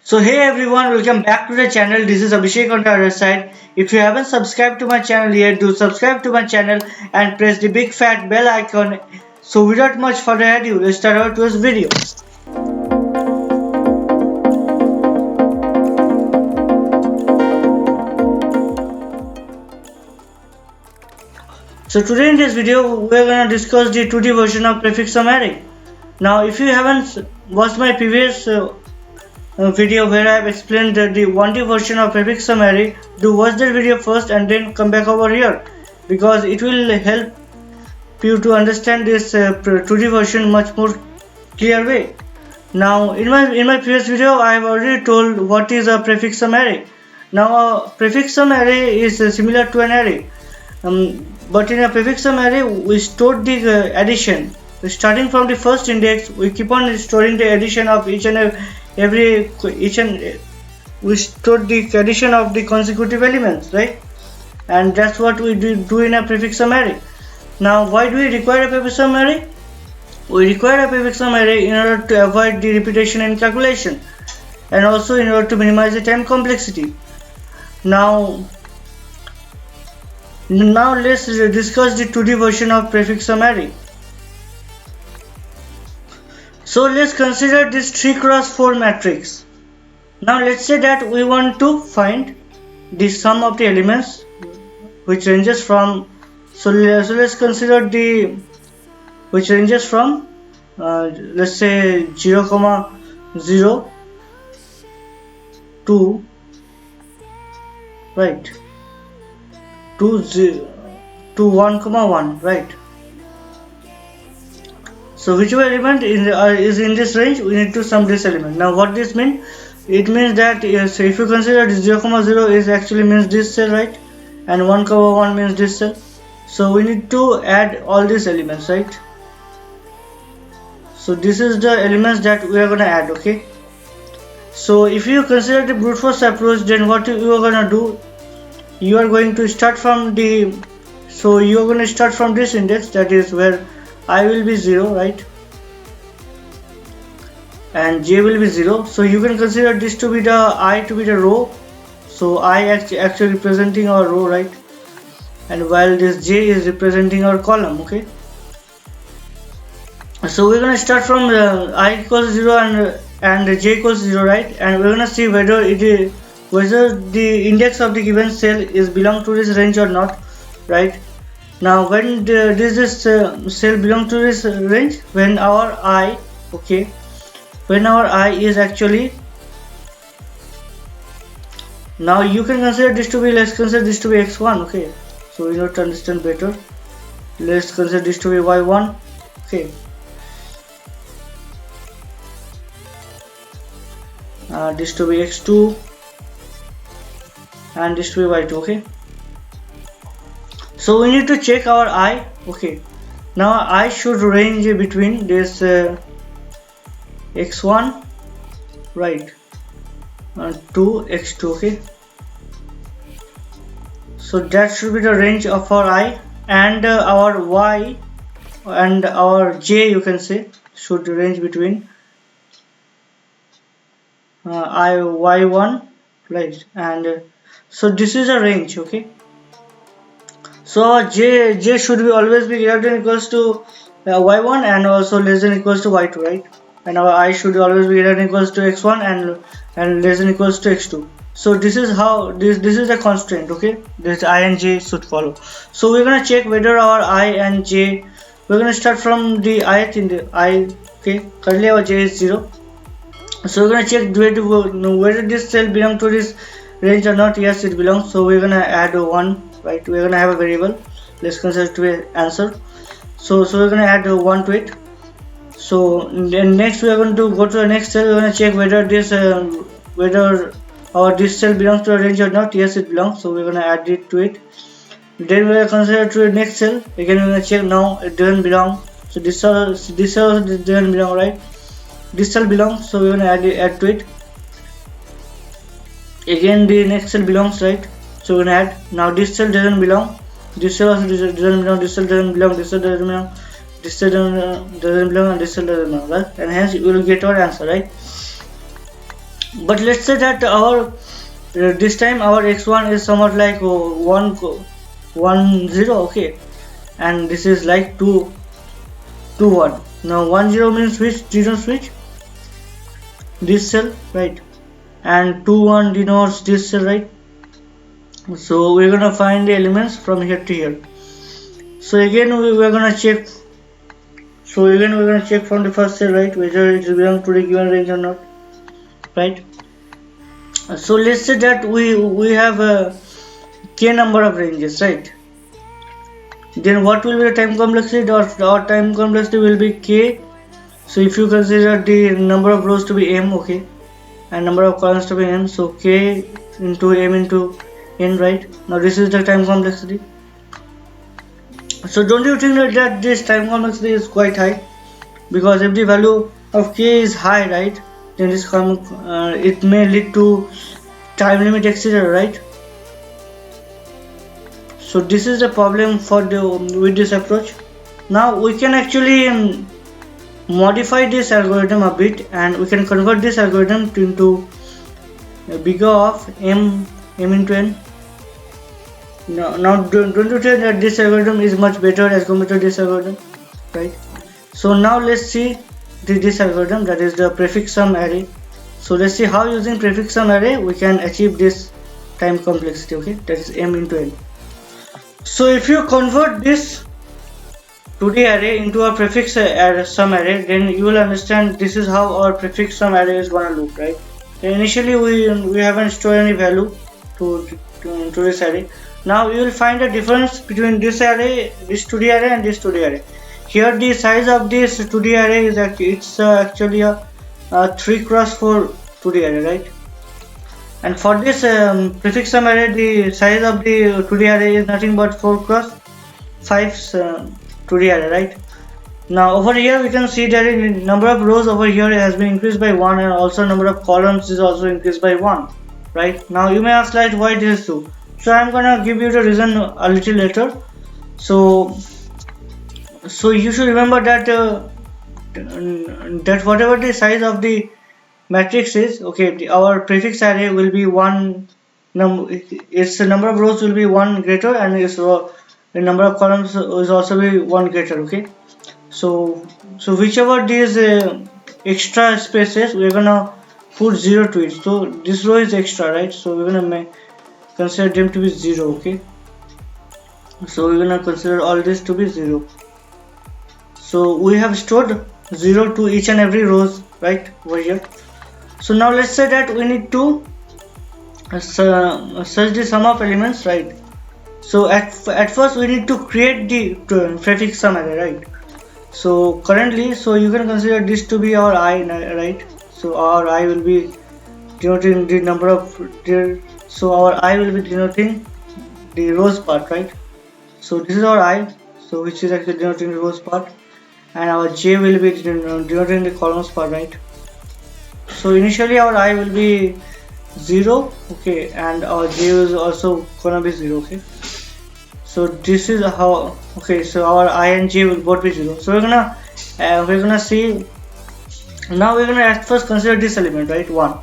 So hey everyone, welcome back to the channel. This is Abhishek on the other side. If you haven't subscribed to my channel yet, do subscribe to my channel and press the big fat bell icon. So without much further ado, let's start our today's video. So today in this video, we're gonna discuss the 2D version of prefixum array. Now if you haven't watched my previous video where I have explained the 1D version of prefixum array, do watch that video first and then come back over here because it will help you to understand this 2D version much more clear way. Now in my previous video I have already told what is a prefixum array. Now a prefixum array is similar to an array, but in a prefixum array we store the addition. Starting from the first index, we keep on storing the addition of we store the addition of the consecutive elements, right? And that's what we do in a prefixum array. Now why do we require a prefixum array? We require a prefixum array in order to avoid the repetition in calculation and also in order to minimize the time complexity. Now let's discuss the 2D version of prefixum array. So let's consider this 3x4 matrix. Now let's say that we want to find the sum of the elements which ranges from, let's consider the which ranges from let's say 0, 0 to right to 1, 1, right? So whichever element is in this range, we need to sum this element. Now what this means? It means that so if you consider 0, 0 is actually means this cell, right? And 1, 1 means this cell. So we need to add all these elements, right? So this is the elements that we are going to add, okay? So if you consider the brute force approach, then what you are going to do? You are going to start from the, so you are going to start from this index, that is where I will be 0, right? And j will be 0. So you can consider this to be the I to be the row. So I actually representing our row, right? And while this j is representing our column, okay? So we're gonna start from I equals 0 and j equals 0, right? And we're gonna see whether the index of the given cell is belong to this range or not, right? Now when this cell belong to this range, when our I, okay, when our I is actually, now you can consider this to be, let's consider this to be x1, okay? So in order to understand better, let's consider this to be y1, okay? This to be x2 and this to be y2, okay? So we need to check our I, okay? Now I should range between this x1, right, to x2, okay? So that should be the range of our I, and our y and our j, you can say, should range between I, y1, right? And so this is a range, okay? So j should be always be greater than equals to y1 and also less than equals to y2, right? And our I should always be greater than equals to x1 and less than equals to x2. So this is how this is a constraint, okay? This I and j should follow. So we're gonna check whether our I and j, we're gonna start from the ith in the I, okay? Currently our j is 0. So we're gonna check whether this cell belongs to this range or not. Yes, it belongs. So we're gonna add 1. Right, we're gonna have a variable. Let's consider it to be answer. So we're gonna add 1 to it. So then next we are going to go to the next cell. We're gonna check whether this this cell belongs to a range or not. Yes, it belongs. So we're gonna add it to it. Then we are consider to the next cell. Again we're gonna check. Now it doesn't belong. So this cell doesn't belong, right? This cell belongs. So we're gonna add to it. Again the next cell belongs, right? So we're gonna add. Now this cell doesn't belong. This cell also doesn't belong. This cell doesn't belong. This cell doesn't belong. This cell doesn't belong, and this cell doesn't belong, right? And hence you will get our answer, right? But let's say that our this time our x1 is somewhat like 1 0, okay, and this is like 2 2 1. Now 1 0 means switch, denotes switch this cell, right, and 2 1 denotes this cell, right. So we're gonna find the elements from here to here. So again we're gonna check. So again we're gonna check from the first cell, right, whether it belongs to the given range or not, right. So let's say that we have a k number of ranges, right. Then what will be the time complexity? Our time complexity will be k. So if you consider the number of rows to be m, okay, and number of columns to be n, so k into m into n, right. Now this is the time complexity. So don't you think that this time complexity is quite high? Because if the value of k is high, right, then this it may lead to time limit exceeded, right. So this is the problem for with this approach. Now we can actually modify this algorithm a bit, and we can convert this algorithm into a bigger of m into n. Now don't you think that this algorithm is much better as compared to this algorithm, right? So now let's see this algorithm, that is the prefix sum array. So let's see how using prefix sum array we can achieve this time complexity, okay, that is m into n. So if you convert this 2D array into a prefix sum array, then you will understand this is how our prefix sum array is gonna look, right. And initially we haven't stored any value to this array. Now you will find a difference between this array, this 2D array, and this 2D array. Here the size of this 2D array is actually a 3 cross 4 2D array, right. And for this prefix sum array, the size of the 2D array is nothing but 4 cross 5 2D array, right. Now over here we can see that the number of rows over here has been increased by 1, and also number of columns is also increased by 1, right. Now you may ask, like, why this is so. So I'm gonna give you the reason a little later. So you should remember that that whatever the size of the matrix is, okay, our prefix array will be its number of rows will be 1 greater, and the number of columns is also be 1 greater, okay. So whichever these extra spaces, we're gonna put 0 to it. So this row is extra, right, so we're gonna consider them to be 0, okay. So we're gonna consider all this to be 0. So we have stored 0 to each and every rows, right, over here. So now let's say that we need to search the sum of elements, right. So at first we need to create the prefix sum array, right. So currently, so you can consider this to be our I, right. So our I will be denoting the number of so our I will be denoting the rows part, right. So this is our I, so which is actually denoting the rows part, and our j will be denoting the columns part, right. So initially our I will be 0, okay, and our j is also gonna be 0, okay. So this is how, okay, so our I and j will both be 0. So we're gonna see. Now we're gonna at first consider this element, right, 1.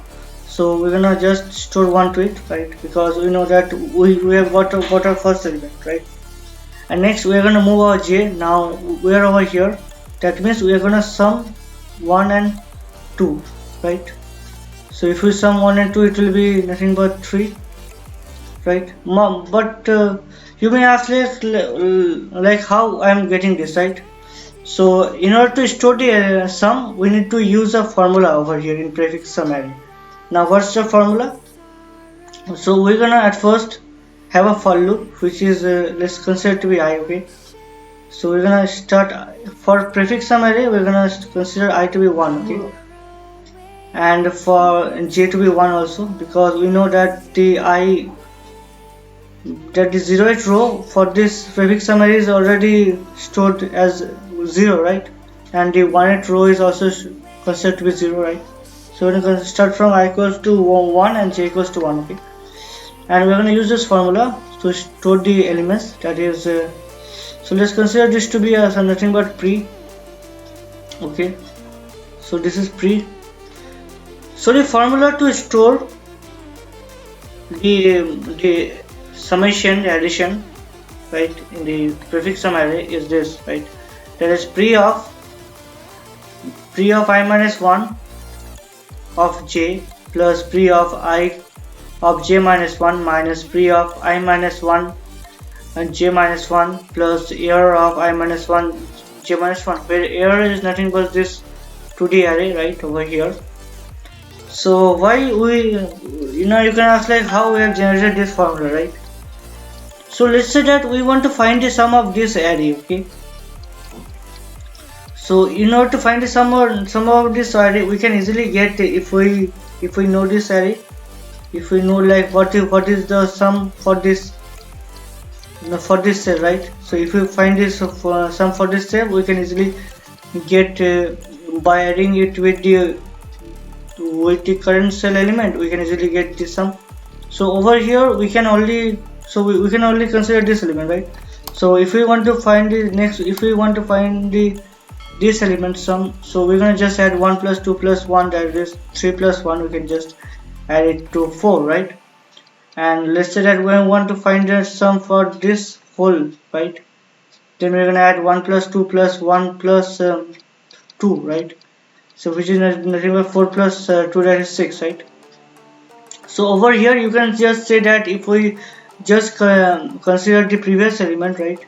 So we're gonna just store 1 to it, right, because we know that we have got our first element, right. And next we are gonna move our j. Now we are over here, that means we are gonna sum 1 and 2, right. So if we sum 1 and 2, it will be nothing but 3, right. But you may ask, like how I am getting this, right. So in order to store the sum, we need to use a formula over here in prefix sum array. Now what's the formula? So we're gonna at first have a for loop, which is let's consider to be I, okay. So we're gonna start for prefix sum array, we're gonna consider I to be 1, okay, and for j to be 1 also, because we know that the 0th row for this prefix sum array is already stored as 0, right, and the 1th row is also considered to be 0, right. So we're going to start from I equals to 1 and j equals to 1, okay, and we're going to use this formula to store the elements, that is so let's consider this to be nothing but pre, okay. So this is pre. So the formula to store the summation addition, right, in the prefix sum array is this, right? That is pre of I minus 1 of j plus pre of I of j minus 1 minus pre of I minus 1 and j minus 1 plus error of I minus 1 j minus 1, where error is nothing but this 2D array right over here. So why we, you can ask like how we have generated this formula, right? So let's say that we want to find the sum of this array, okay? So in order to find the sum of this array, we can easily get, if we know this array, if we know like what is the sum for this cell, right? So if we find this sum for this cell, we can easily get by adding it with the current cell element, we can easily get this sum. So over here we can only consider this element, right? So if we want to find this element sum, so we're gonna just add 1 plus 2 plus 1, that is 3 plus 1, we can just add it to 4, right? And let's say that we want to find the sum for this whole, right? Then we're gonna add 1 plus 2 plus 1 plus 2, right? So which is nothing but 4 plus 2, that is 6, right? So over here you can just say that if we just consider the previous element, right,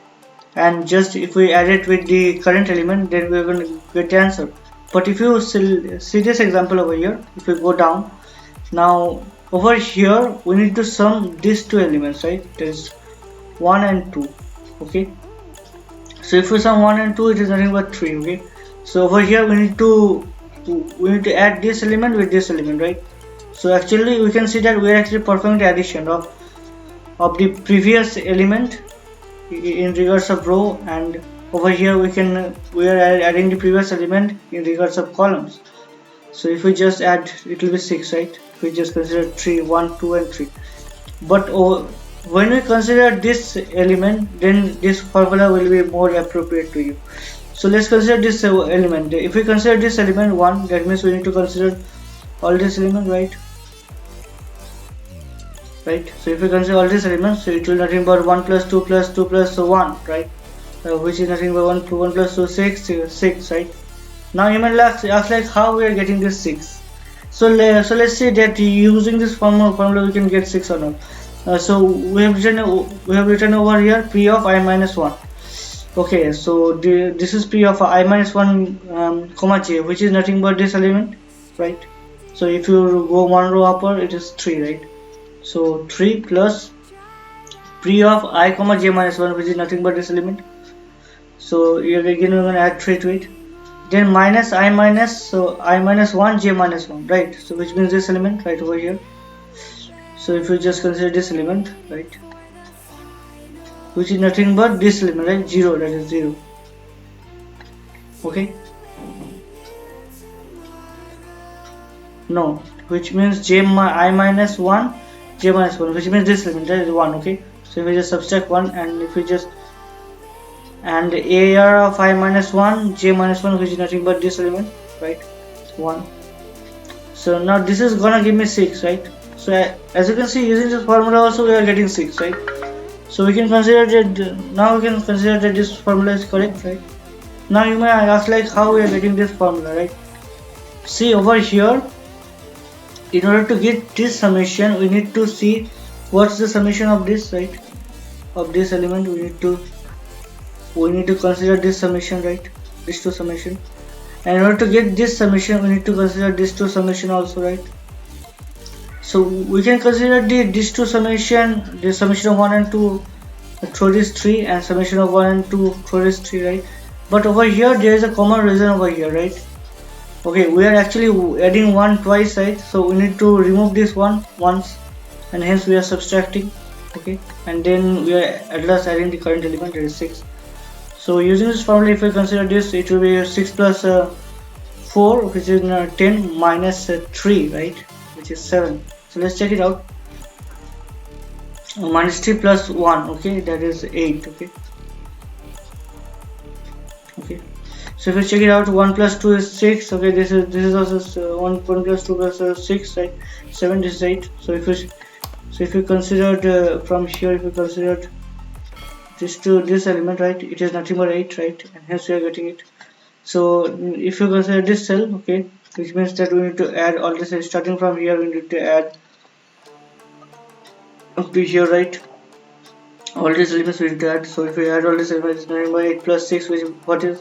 and just if we add it with the current element, then we're going to get the answer. But if you see this example over here, if we go down, now over here we need to sum these two elements, right? That is 1 and 2, okay? So if we sum 1 and 2, it is nothing but 3, okay? So over here we need to add this element with this element, right? So actually we can see that we are actually performing the addition of the previous element in regards of row, and over here we are adding the previous element in regards of columns. So if we just add, it will be 6, right? If we just consider 3, 1, 2 and 3. But when we consider this element, then this formula will be more appropriate to you. So let's consider this element. If we consider this element 1, that means we need to consider all this element, right? So if we consider all these elements, so it will nothing but 1 plus 2 plus 2 plus 1, right? Which is nothing but 1 plus 2, 6, right? Now you might ask like how we are getting this 6. So let's say that using this formula we can get 6 or not. So we have written over here p of I minus 1. Okay, so this is p of I minus 1 comma j, which is nothing but this element, right? So if you go one row upper, it is 3, right? So 3 plus pre of I comma j minus 1, which is nothing but this element. So again we're going to add 3 to it. Then minus I minus, so I minus 1 j minus 1, right? So which means this element right over here. So if you just consider this element, right, which is nothing but this element, right? 0, that is 0. Okay. No, which means I minus 1 j minus 1, which means this element, that is 1, okay? So if we just subtract 1, and if we just, and AR of I minus 1 j minus 1, which is nothing but this element, right? 1. So now this is gonna give me 6, right? So as you can see, using this formula also we are getting 6, right? So we can consider that, now we can consider that this formula is correct, right? Now you may ask like how we are getting this formula, right? See over here, in order to get this summation, we need to see what's the summation of this, right? Of this element, we need to consider this summation, right? These two summation. And in order to get this summation, we need to consider these two summation also, right? So we can consider these two summation, the summation of 1 and 2 through this 3, and summation of 1 and 2 through this 3, right? But over here there is a common reason over here, right? Okay, we are actually adding 1 twice, right? So we need to remove this one once, and hence we are subtracting, okay? And then we are at last adding the current element, that is 6. So using this formula, if we consider this, it will be 6 plus 4, which is 10, minus 3, right? Which is 7. So let's check it out. Minus 3 plus 1, okay, that is 8, okay. So if you check it out, 1 plus 2 is 6. Okay, this is also 1 plus 2 plus 6, right? 7, this is 8. So if you considered from here, if you considered this element, right, it is nothing but 8, right? And hence we are getting it. So if you consider this cell, okay, which means that we need to add all this. Starting from here, we need to add up to here, right? All these elements we need to add. So if we add all these elements, 9 by 8 plus 6, which what is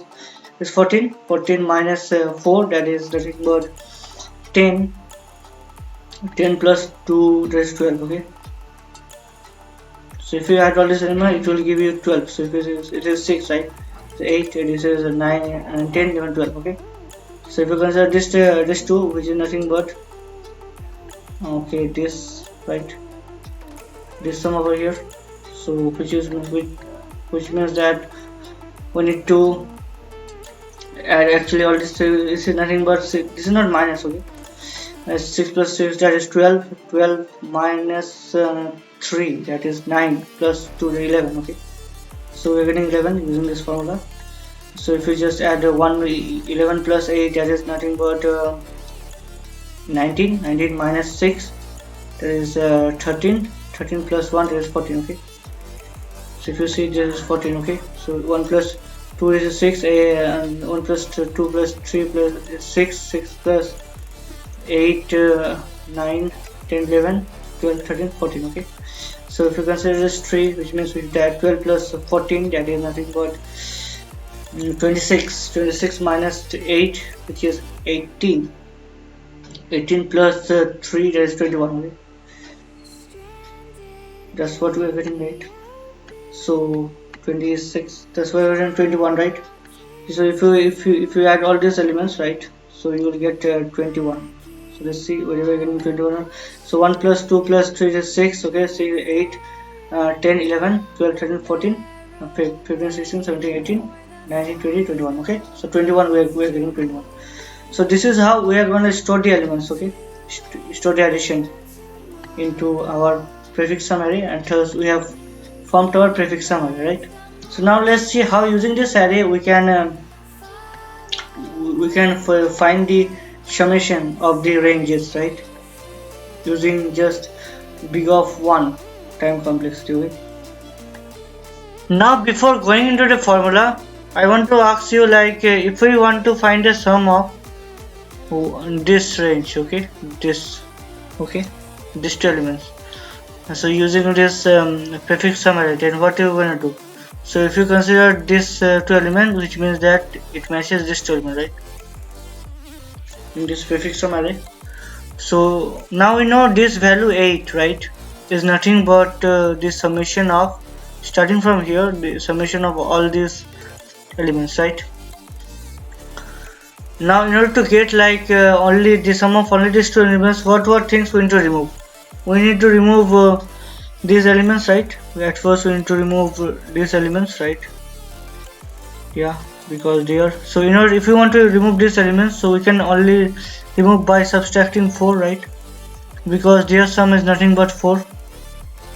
14. 14 minus 4, that is nothing but 10. 10 plus 2, that is 12. Okay. So if you add all these elements, it will give you 12. So if it is 6, right? So 8, this is 9 and 10, even 12. Okay. So if you consider this 2, which is nothing but okay, this, right, this sum over here. So which means that we need to add actually all this. This is nothing but 6. This is not minus. Okay. 6 plus 6, that is 12. 12 minus 3, that is 9, plus 2, 11. Okay. So we're getting 11 using this formula. So if you just add 11 plus 8, that is nothing but 19. 19 minus 6, that is 13. 13 plus 1, that is 14. Okay. So if you see, this is 14. Okay. So 1 plus 2 is 6, and 1 plus 2 plus 3 plus 6, 6 plus 8, 9, 10, 11, 12, 13, 14. Okay. So if you consider this 3, which means we add 12 plus 14, that is nothing but 26. 26 minus 8, which is 18. 18 plus 3, that is 21. Okay. That's what we are getting, right? So 26, that's why we're getting 21, right? So if you add all these elements, right, so you will get 21. So let's see where we're getting 21. So 1 plus 2 plus 3 is 6. Okay, so 8, 10, 11, 12, 13, 14, 15, 16, 17, 18, 19, 20, 21. Okay, so 21, we are getting 21. So this is how we are going to store the elements. Okay, store the addition into our prefix sum array, and thus we have formed our prefix sum array, right? So now let's see how using this array we can find the summation of the ranges, right, using just big of 1 time complexity. Okay? Now before going into the formula, I want to ask you, like, if we want to find the sum of this range, okay, these two elements, so using this prefix sum array, then what are you going to do? So if you consider this 2 element, which means that it matches this 2 element, right, in this prefix sum array. So now we know this value 8, right, is nothing but the summation of, starting from here, the summation of all these elements, right? Now in order to get like only the sum of only these 2 elements, what things we need to remove? We need to remove these elements, right? At first we need to remove these elements, right? Yeah, because they are, so in order, if you want to remove these elements, so we can only remove by subtracting 4, right, because their sum is nothing but 4,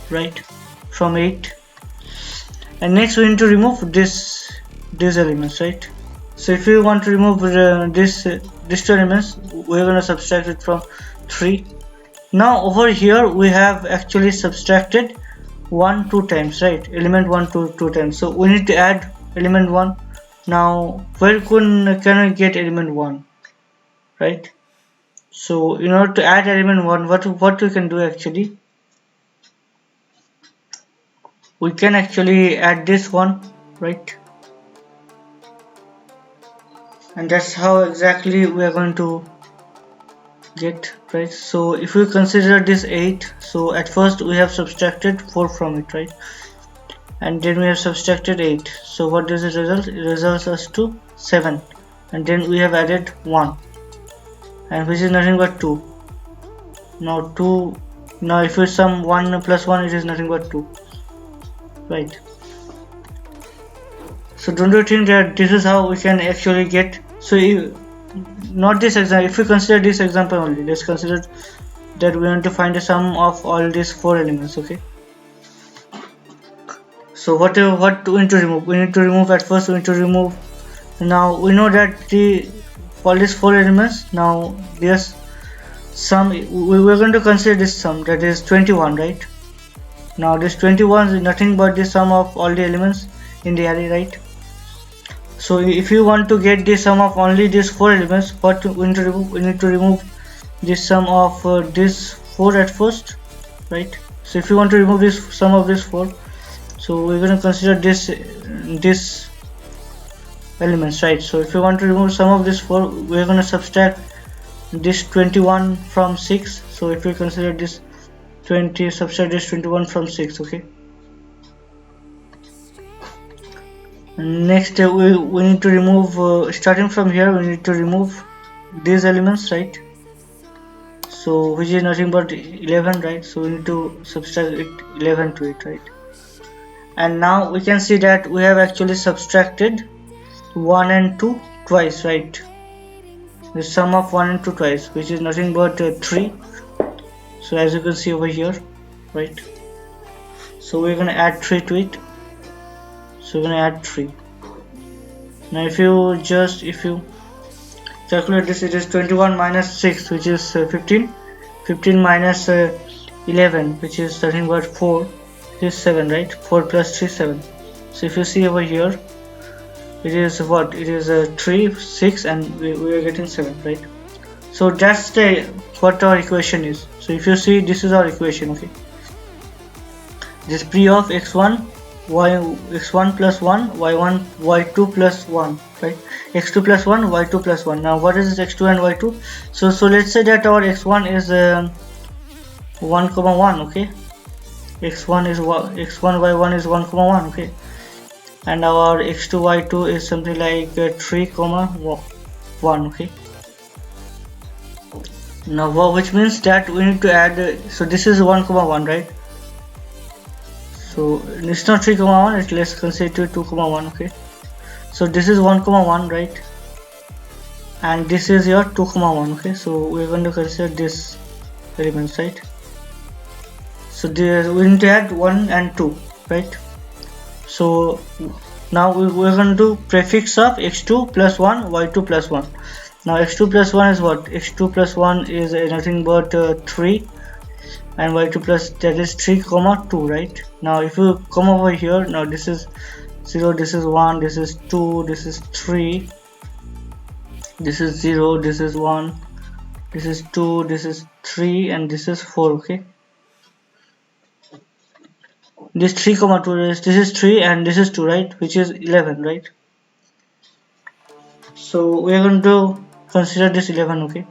right, from 8. And next we need to remove these elements, right? So if you want to remove these 2 elements, we're going to subtract it from 3. Now over here we have actually subtracted 1 2 times, right, element 1 2 times, so we need to add element 1. Now where can I get element 1, right? So in order to add element 1, what we can do, actually we can actually add this one, right, and that's how exactly we are going to get, right? So if we consider this 8, so at first we have subtracted 4 from it, right, and then we have subtracted 8, so what does it result? It results us to 7, and then we have added 1, and which is nothing but 2. Now if we sum 1 plus 1, it is nothing but 2, right? So don't you think that this is how we can actually get? So not this example, if we consider this example only, let's consider that we want to find the sum of all these 4 elements. Okay, so what we need to remove? We need to remove, at first we need to remove Now we know that for these 4 elements, now this sum, we're going to consider this sum, that is 21, right? Now this 21 is nothing but the sum of all the elements in the array, right? So if you want to get the sum of only these 4 elements, what we need to remove? We need to remove the sum of this 4 at first, right? So if you want to remove this sum of this 4, so we're going to consider this elements, right? So if you want to remove sum of this 4, we're going to subtract this 21 from 6. So if we consider this 20, subtract this 21 from 6, okay? Next we need to remove, starting from here, we need to remove these elements, right? So which is nothing but 11, right? So we need to subtract 11 to it, right? And now we can see that we have actually subtracted 1 and 2 twice, right? The sum of 1 and 2 twice, which is nothing but 3. So as you can see over here, right? So we're gonna add 3 to it. So we're gonna add 3. Now if you calculate this, it is 21 minus 6, which is 15. 15 minus 11, which is nothing but 4, is 7, right? 4 plus 3, 7. So if you see over here, it is what? It is 3, 6, and we are getting 7, right? So that's what our equation is. So if you see, this is our equation, okay? This P of x1 x1 plus 1, y1, y2 plus 1, right? x2 plus 1, y2 plus 1. Now what is this x2 and y2? So let's say that our x1 is 1 comma 1, okay? x1 y1 is 1 comma 1, okay? And our x2 y2 is something like 3 comma 1, okay? Now which means that we need to add, so this is 1 comma 1, right? So it's not 3 comma 1, let's consider 2 comma 1, okay? So this is 1 comma 1, right? And this is your 2 comma 1, okay? So we're going to consider this elements, right? So we need to add 1 and 2, right? So now we're going to do prefix of x2 plus 1, y2 plus 1. Now x2 plus 1 is what? x2 plus 1 is nothing but 3, and y2 plus, that is 3 comma 2, right? Now if you come over here, now this is 0, this is 1, this is 2, this is 3, this is 0, this is 1, this is 2, this is 3, and this is 4, okay? This 3 comma 2, this is 3 and this is 2, right? Which is 11, right? So we are going to consider this 11, okay?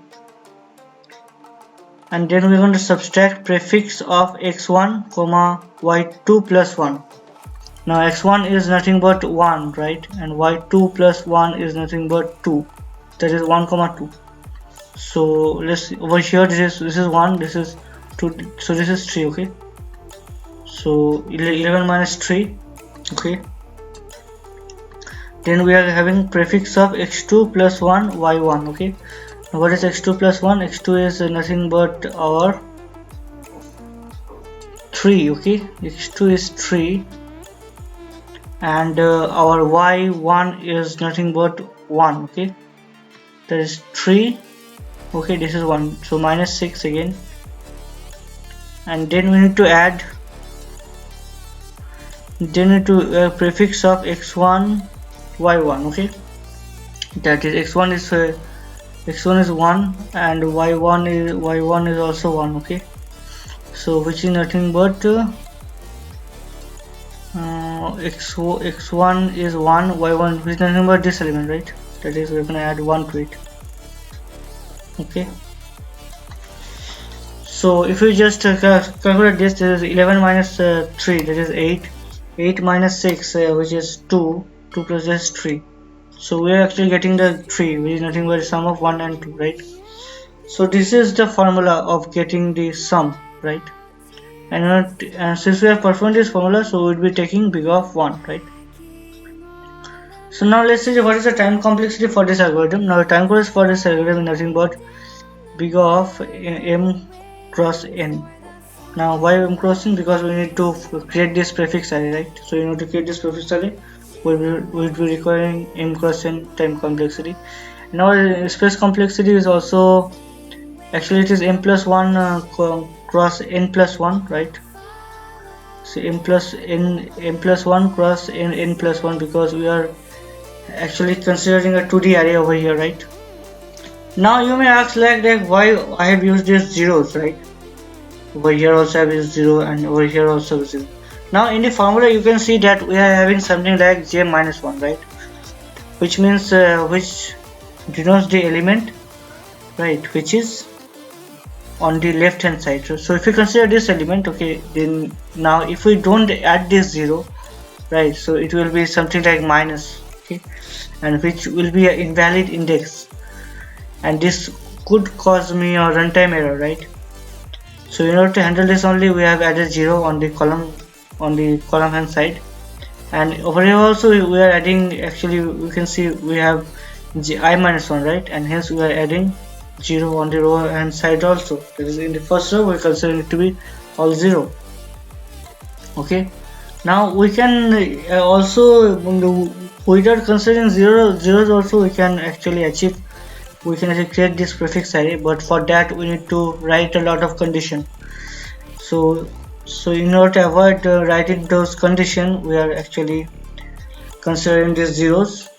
And then we're going to subtract prefix of x1 comma y2 plus 1. Now x1 is nothing but 1, right? And y2 plus 1 is nothing but 2, that is 1 comma 2. So let's, over here this is 1, this is 2, so this is 3, okay? So 11 minus 3, okay? Then we are having prefix of x2 plus 1 y1, okay? Now what is x2 plus 1? x2 is nothing but our 3, okay? x2 is 3, and our y1 is nothing but 1, okay? That is 3, okay? This is 1, so minus 6 again. And then we need to add, prefix of x1 y1, okay? That is x1 is 1 and y1 is also 1, okay? So which is nothing but x1 is 1, y1, which is nothing but this element, right? That is, we're gonna add 1 to it, okay? So if we just calculate this, is 11 minus 3, that is 8. 8 minus 6, which is 2 plus this 3. So we are actually getting the 3, which is nothing but the sum of 1 and 2, right? So this is the formula of getting the sum, right? And since we have performed this formula, so we'll be taking big of 1, right? So now let's see what is the time complexity for this algorithm. Now the time complexity for this algorithm is nothing but big of m cross n. Now why m crossing? Because we need to create this prefix array, right? So you need to create this prefix array. will be requiring m cross n time complexity. Now space complexity is also, actually it is m plus 1 cross n plus 1, right? So m plus 1 cross n plus 1, because we are actually considering a 2D array over here, right? Now you may ask like why I have used these zeros, right? Over here also I have used 0, and over here also 0. Now in the formula you can see that we are having something like j minus 1, right? Which means which denotes the element, right, which is on the left hand side. So if you consider this element, okay, then now if we don't add this 0, right, so it will be something like minus, okay, and which will be an invalid index, and this could cause me a runtime error, right? So in order to handle this only, we have added 0 on the column hand side, and over here also we are adding, actually we can see we have I minus 1, right, and hence we are adding 0 on the row hand side also. That is, in the first row we consider it to be all 0. Okay, now we can also, without considering zeros also, we can actually create this prefix array, but for that we need to write a lot of condition. So in order to avoid writing those conditions, we are actually considering these zeros.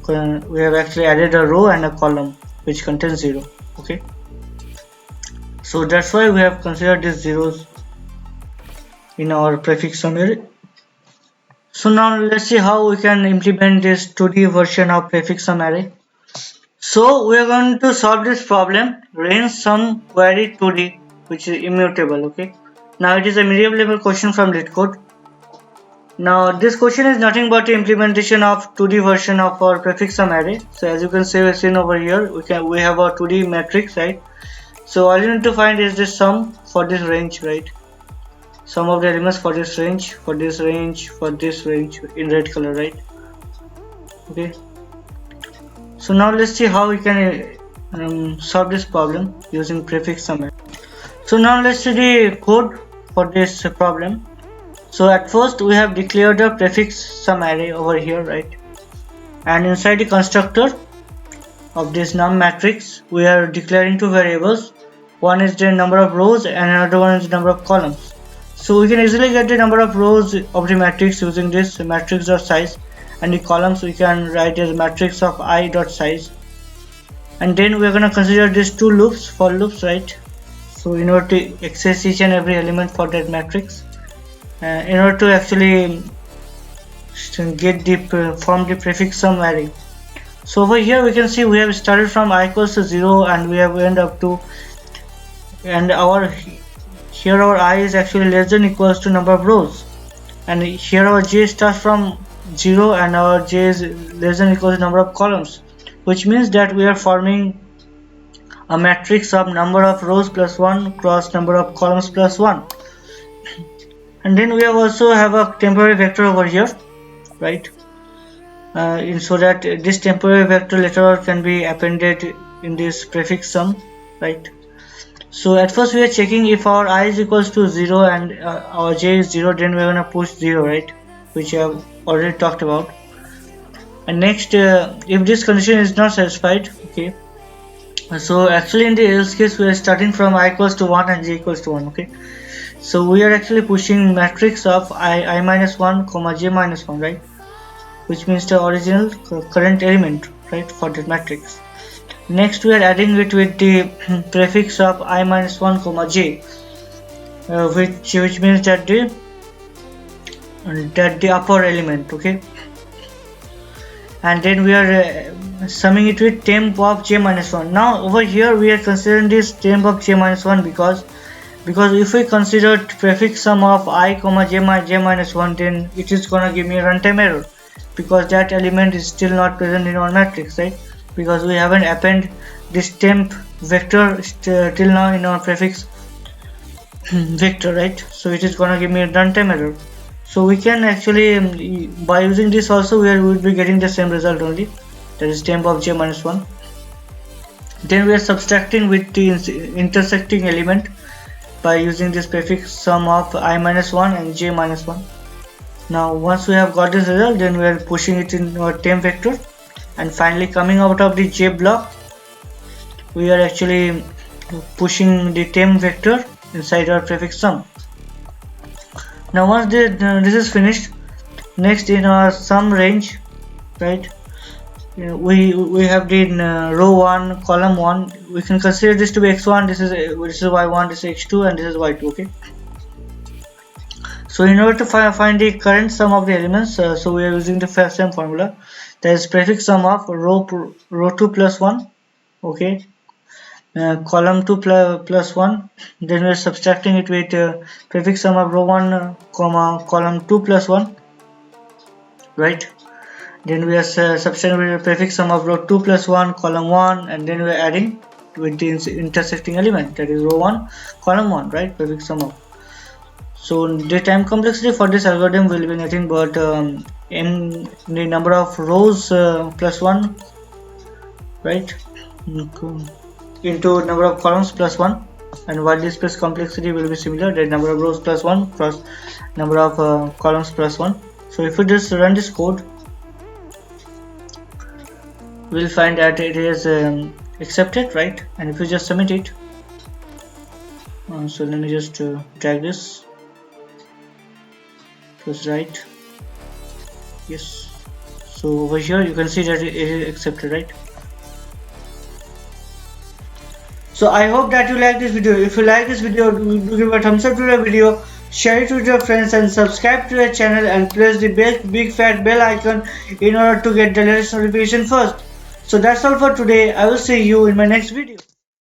We have actually added a row and a column which contains 0. Okay, so that's why we have considered these zeros in our prefix sum array. So now let's see how we can implement this 2D version of prefix sum array. So we are going to solve this problem, range sum query 2D, which is immutable. Okay, now it is a medium level question from LeetCode. Now this question is nothing but the implementation of 2D version of our prefix sum array. So as you can see over here, we have a 2D matrix, right? So all you need to find is this sum for this range, right? Sum of the elements for this range, for this range, for this range in red color, right? Okay. So now let's see how we can solve this problem using prefix sum array. So now let's see the code for this problem. So at first we have declared a prefix sum array over here, right? And inside the constructor of this num matrix, we are declaring two variables. One is the number of rows and another one is the number of columns. So we can easily get the number of rows of the matrix using this matrix.size, and the columns we can write as matrix of i.size. And then we are going to consider these two loops, for loops, right? So in order to access each and every element for that matrix, in order to actually get form the prefix sum array. So over here we can see we have started from I equals to 0 and we have ended up to, and our I is actually less than equals to number of rows, and here our j starts from 0 and our j is less than equals to number of columns, which means that we are forming a matrix of number of rows plus 1 cross number of columns plus 1. And then we also have a temporary vector over here, right? So that this temporary vector later can be appended in this prefix sum, right? So at first we are checking if our I is equals to 0 and our j is 0, then we are gonna push 0, right? Which I have already talked about. And next, if this condition is not satisfied, okay, so actually in the else case we are starting from I equals to 1 and j equals to 1, okay. So we are actually pushing matrix of I minus 1 comma j minus 1, right, which means the original current element, right, for that matrix. Next we are adding it with the prefix of I minus 1 comma j, which means that the upper element, okay. And then we are summing it with temp of j minus 1. Now over here we are considering this temp of j minus 1 because if we consider prefix sum of I comma j minus 1, then it is gonna give me a runtime error, because that element is still not present in our matrix, right? Because we haven't append this temp vector till now in our prefix vector, right? So it is gonna give me a runtime error. So we can actually, by using this also, we will be getting the same result only, that is temp of j minus 1. Then we are subtracting with the intersecting element by using this prefix sum of I minus 1 and j minus 1. Now once we have got this result, then we are pushing it in our temp vector, and finally coming out of the J block, we are actually pushing the temp vector inside our prefix sum. Now once this is finished, next in our sum range, right, we have the row 1 column 1. We can consider this to be x1, this is y1, this is x2, and this is y2. Okay, so in order to find the current sum of the elements, so we are using the same formula, that is prefix sum of row 2 plus 1, okay, column 2 plus 1, then we are subtracting it with prefix sum of row 1 comma column 2 plus 1, right. Then we are subtracting with prefix sum of row 2 plus 1 column 1, and then we are adding with the intersecting element, that is row 1 column 1, right, prefix sum of. So the time complexity for this algorithm will be nothing but in the number of rows plus 1, right, into number of columns plus 1, and while this space complexity will be similar, the number of rows plus 1 plus number of columns plus 1. So if we just run this code, we'll find that it is accepted, right, and if you just submit it, so let me just drag this, press right, yes, so over here you can see that it is accepted, right. So I hope that you like this video. If you like this video, do give a thumbs up to the video, share it with your friends, and subscribe to the channel, and press the big fat bell icon in order to get the latest notification first. So that's all for today. I will see you in my next video.